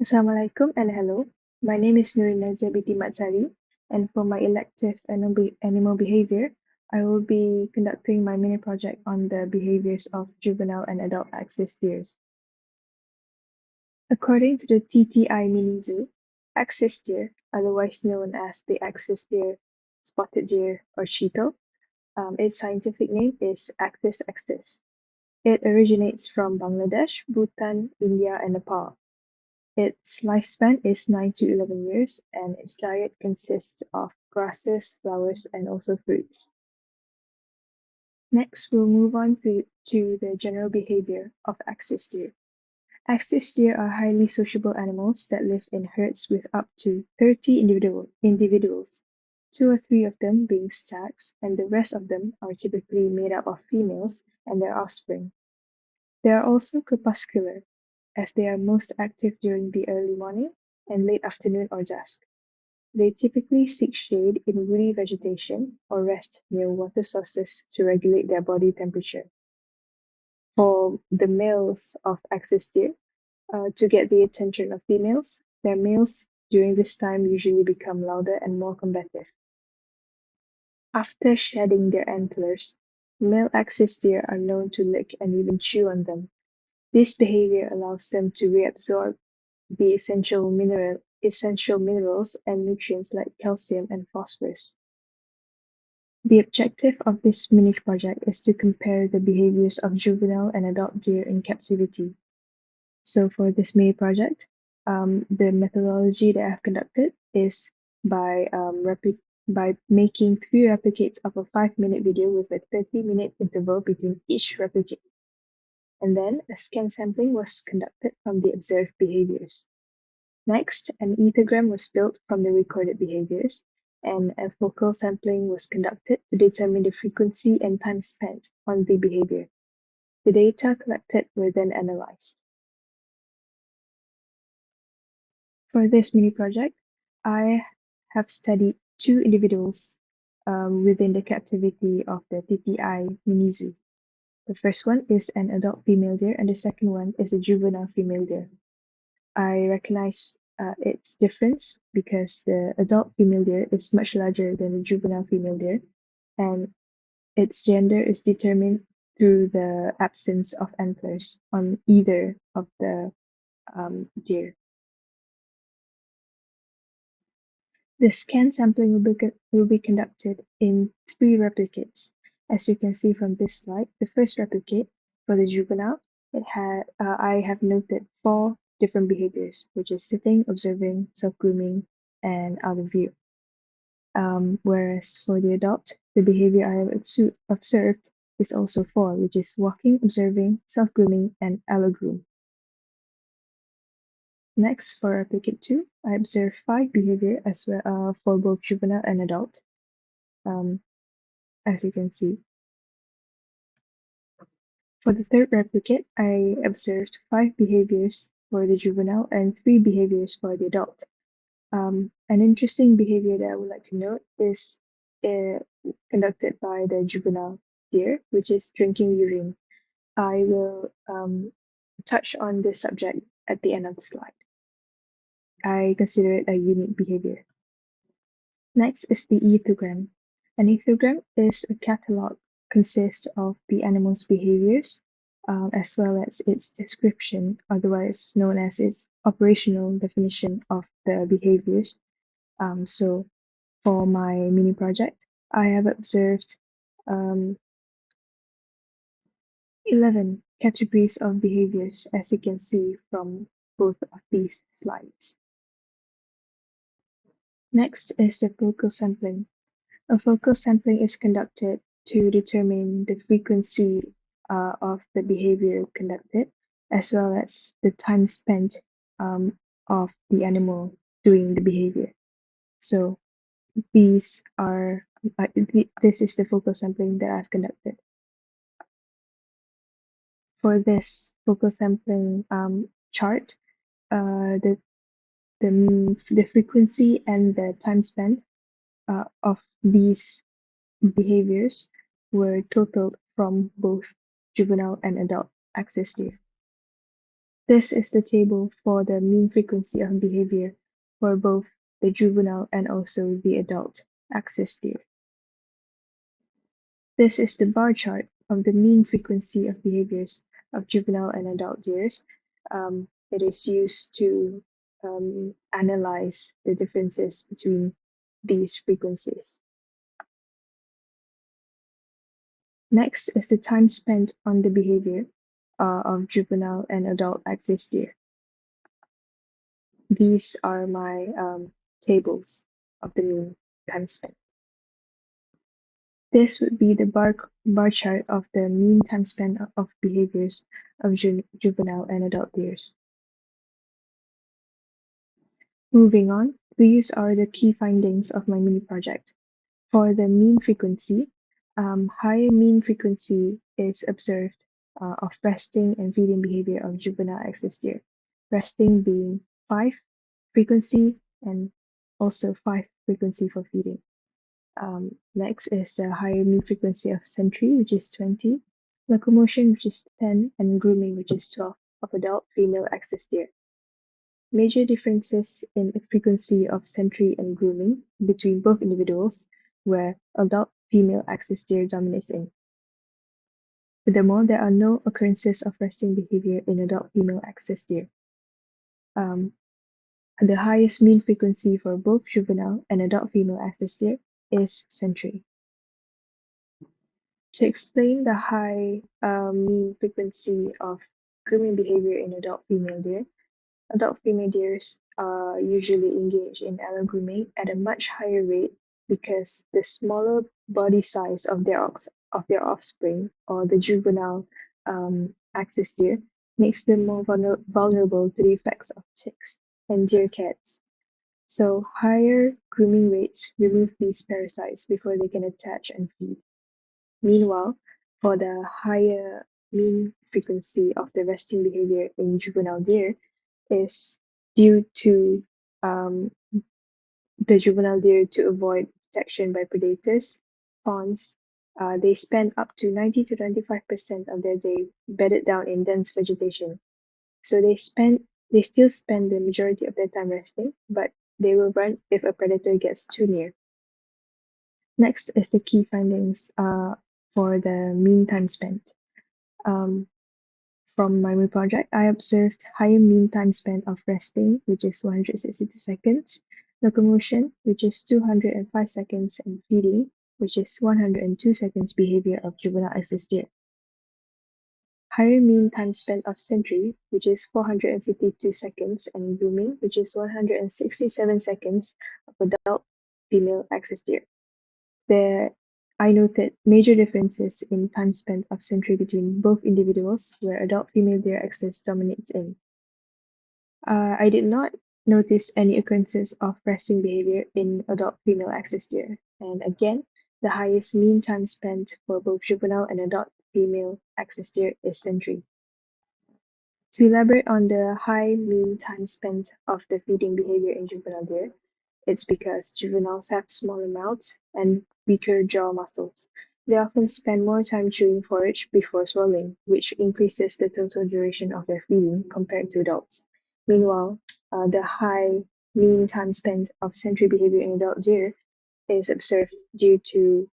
Assalamualaikum and hello. My name is Nurina Zabiti Matsari, and for my elective animal behavior, I will be conducting my mini project on the behaviors of juvenile and adult axis deers. According to the TTI Mini Zoo, axis deer, otherwise known as the axis deer, spotted deer, or cheetal, its scientific name is Axis axis. It originates from Bangladesh, Bhutan, India, and Nepal. Its lifespan is 9 to 11 years, and its diet consists of grasses, flowers, and also fruits. Next, we'll move on to the general behavior of axis deer. Axis deer are highly sociable animals that live in herds with up to 30 individuals, two or three of them being stags, and the rest of them are typically made up of females and their offspring. They are also crepuscular, as they are most active during the early morning and late afternoon or dusk. They typically seek shade in woody vegetation or rest near water sources to regulate their body temperature. For the males of axis deer, to get the attention of females, their males during this time usually become louder and more combative. After shedding their antlers, male axis deer are known to lick and even chew on them. This behavior allows them to reabsorb the essential minerals and nutrients like calcium and phosphorus. The objective of this mini project is to compare the behaviors of juvenile and adult deer in captivity. So for this mini project, the methodology that I've conducted is by making 3 replicates of a 5-minute video with a 30-minute interval between each replicate. And then a scan sampling was conducted from the observed behaviors. Next, an ethogram was built from the recorded behaviors, and a focal sampling was conducted to determine the frequency and time spent on the behavior. The data collected were then analyzed. For this mini project, I have studied 2 individuals within the captivity of the TTI mini zoo. The first one is an adult female deer, and the second one is a juvenile female deer. I recognize its difference because the adult female deer is much larger than the juvenile female deer, and its gender is determined through the absence of antlers on either of the deer. The scan sampling will be conducted in 3 replicates. As you can see from this slide, the first replicate for the juvenile, I have noted 4 different behaviors, which is sitting, observing, self-grooming, and out of view. Whereas for the adult, the behavior I have observed is also 4, which is walking, observing, self-grooming, and allogroom. Next, for replicate 2, I observed 5 behavior as well for both juvenile and adult, as you can see. For the third replicate, I observed 5 behaviors for the juvenile and 3 behaviors for the adult. An interesting behavior that I would like to note is uh, conducted by the juvenile deer, which is drinking urine. I will touch on this subject at the end of the slide. I consider it a unique behavior. Next is the ethogram. An ethogram is a catalog consists of the animal's behaviors as well as its description, otherwise known as its operational definition of the behaviors. So for my mini project, I have observed 11 categories of behaviors, as you can see from both of these slides. Next is the focal sampling. A focal sampling is conducted to determine the frequency of the behavior conducted, as well as the time spent of the animal doing the behavior. So these are this is the focal sampling that I've conducted. For this focal sampling chart, the the frequency and the time spent of these behaviors were totaled from both juvenile and adult axis deer. This is the table for the mean frequency of behavior for both the juvenile and also the adult axis deer. This is the bar chart of the mean frequency of behaviors of juvenile and adult deers. It is used to analyze the differences between these frequencies. Next is the time spent on the behavior of juvenile and adult axis deer. These are my tables of the mean time spent. This would be the bar chart of the mean time spent of behaviors of juvenile and adult deers. Moving on, these are the key findings of my mini project. For the mean frequency, higher mean frequency is observed of resting and feeding behavior of juvenile axis deer. Resting being 5 frequency and also 5 frequency for feeding. Next is the higher mean frequency of sentry, which is 20, locomotion, which is 10, and grooming, which is 12, of adult female axis deer. Major differences in frequency of sentry and grooming between both individuals, where adult female axis deer dominates in. Furthermore, there are no occurrences of resting behavior in adult female axis deer. The highest mean frequency for both juvenile and adult female axis deer is sentry. To explain the high mean frequency of grooming behavior in adult female deer, adult female deers usually engage in allo grooming at a much higher rate because the smaller body size of their offspring, or the juvenile axis deer, makes them more vulnerable to the effects of ticks and deer cats. So higher grooming rates remove these parasites before they can attach and feed. Meanwhile, for the higher mean frequency of the resting behavior in juvenile deer is due to the juvenile deer to avoid detection by predators, fawns. They spend up to 90 to 95% of their day bedded down in dense vegetation. So they still spend the majority of their time resting, but they will run if a predator gets too near. Next is the key findings for the mean time spent. From my project, I observed higher mean time spent of resting, which is 162 seconds, locomotion, which is 205 seconds, and feeding, which is 102 seconds behavior of juvenile axis deer. Higher mean time spent of sentry, which is 452 seconds, and grooming, which is 167 seconds of adult female axis deer. There, I noted major differences in time spent of sentry between both individuals, where adult female deer axis dominates in. I did not notice any occurrences of resting behavior in adult female axis deer, and again, the highest mean time spent for both juvenile and adult female axis deer is sentry. To elaborate on the high mean time spent of the feeding behavior in juvenile deer, it's because juveniles have smaller mouths and weaker jaw muscles. They often spend more time chewing forage before swallowing, which increases the total duration of their feeding compared to adults. Meanwhile, the high mean time spent of sentry behavior in adult deer is observed due to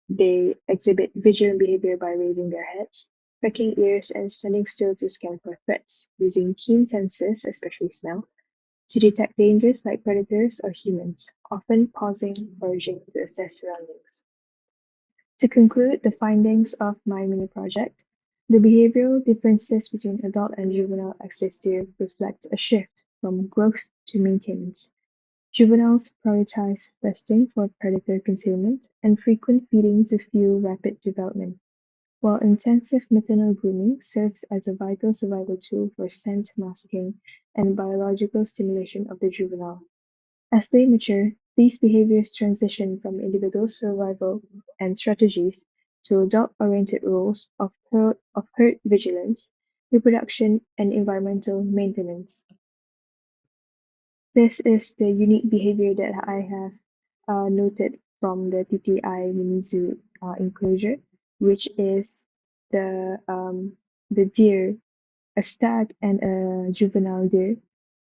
they exhibit vigilant behavior by raising their heads, pricking ears, and standing still to scan for threats, using keen senses, especially smell, to detect dangers like predators or humans, often pausing, foraging to assess surroundings. To conclude the findings of my mini project, the behavioral differences between adult and juvenile axis deer reflect a shift from growth to maintenance. Juveniles prioritize resting for predator concealment and frequent feeding to fuel rapid development, while intensive maternal grooming serves as a vital survival tool for scent masking and biological stimulation of the juvenile. As they mature, these behaviors transition from individual survival and strategies to adult-oriented roles of herd vigilance, reproduction, and environmental maintenance. This is the unique behavior that I have noted from the TTI mini zoo enclosure, which is the deer a stag and a juvenile deer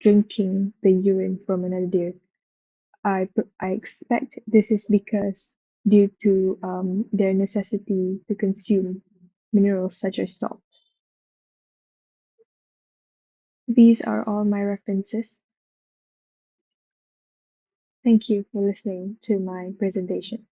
drinking the urine from another deer. I expect this is because due to their necessity to consume minerals such as salt. These are all my references. Thank you for listening to my presentation.